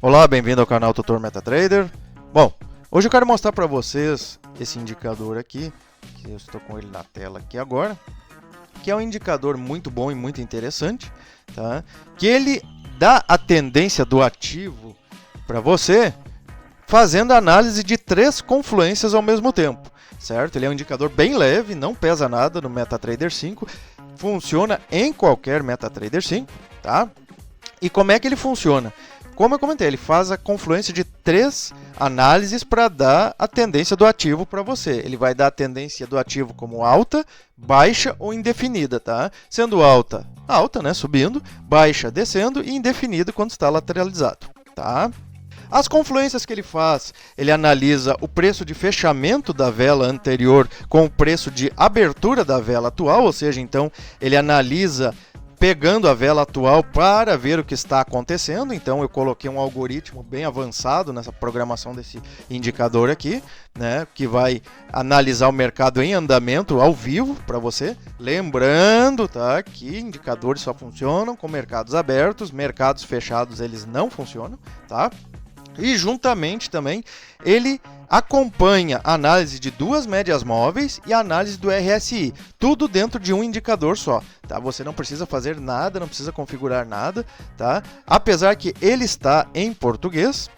Olá, bem-vindo ao canal Tutor Metatrader. Bom, hoje eu quero mostrar para vocês esse indicador aqui, que eu estou com ele na tela aqui agora, que é um indicador muito bom e muito interessante, tá? Que ele dá a tendência do ativo para você, fazendo análise de 3 confluências ao mesmo tempo, certo? Ele é um indicador bem leve, não pesa nada no Metatrader 5, funciona em qualquer Metatrader 5, tá? E como é que ele funciona? Como eu comentei, ele faz a confluência de 3 análises para dar a tendência do ativo para você. Ele vai dar a tendência do ativo como alta, baixa ou indefinida, tá? Sendo alta, alta, né, subindo, baixa, descendo e indefinida quando está lateralizado, tá? As confluências que ele faz, ele analisa o preço de fechamento da vela anterior com o preço de abertura da vela atual, ou seja, então ele analisa pegando a vela atual para ver o que está acontecendo. Então eu coloquei um algoritmo bem avançado nessa programação desse indicador aqui, né, que vai analisar o mercado em andamento ao vivo para você. Lembrando, tá, que indicadores só funcionam com mercados abertos, mercados fechados eles não funcionam, tá? E juntamente também ele acompanha a análise de 2 médias móveis e a análise do RSI, tudo dentro de um indicador só, tá? Você não precisa fazer nada, não precisa configurar nada, tá? Apesar que ele está em português,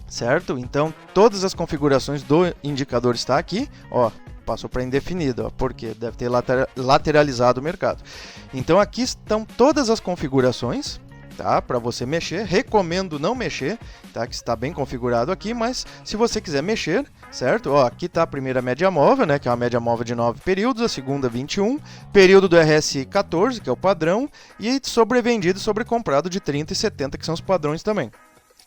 certo? Então todas as configurações do indicador está aqui, ó. Passou para indefinido, ó, porque deve ter lateralizado o mercado. Então aqui estão todas as configurações, tá, para você mexer. Recomendo não mexer, tá, que está bem configurado aqui, mas se você quiser mexer, certo? Ó, aqui está a primeira média móvel, né, que é uma média móvel de 9 períodos, a segunda 21, período do RSI 14, que é o padrão, e sobrevendido e sobrecomprado de 30 e 70, que são os padrões também.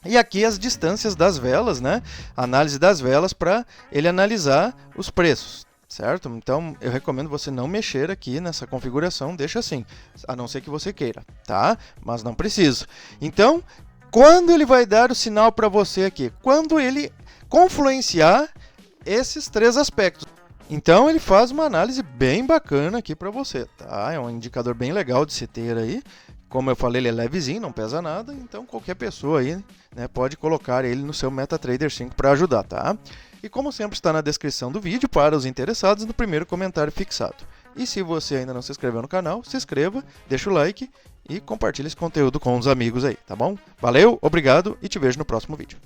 E aqui as distâncias das velas, né, análise das velas para ele analisar os preços. Certo? Então, eu recomendo você não mexer aqui nessa configuração, deixa assim, a não ser que você queira, tá? Mas não precisa. Então, quando ele vai dar o sinal para você aqui? Quando ele confluenciar esses 3 aspectos. Então, ele faz uma análise bem bacana aqui para você, tá? É um indicador bem legal de se ter aí. Como eu falei, ele é levezinho, não pesa nada, então qualquer pessoa aí, né, pode colocar ele no seu Metatrader 5 para ajudar, tá? E como sempre está na descrição do vídeo, para os interessados, no primeiro comentário fixado. E se você ainda não se inscreveu no canal, se inscreva, deixa o like e compartilhe esse conteúdo com os amigos aí, tá bom? Valeu, obrigado e te vejo no próximo vídeo.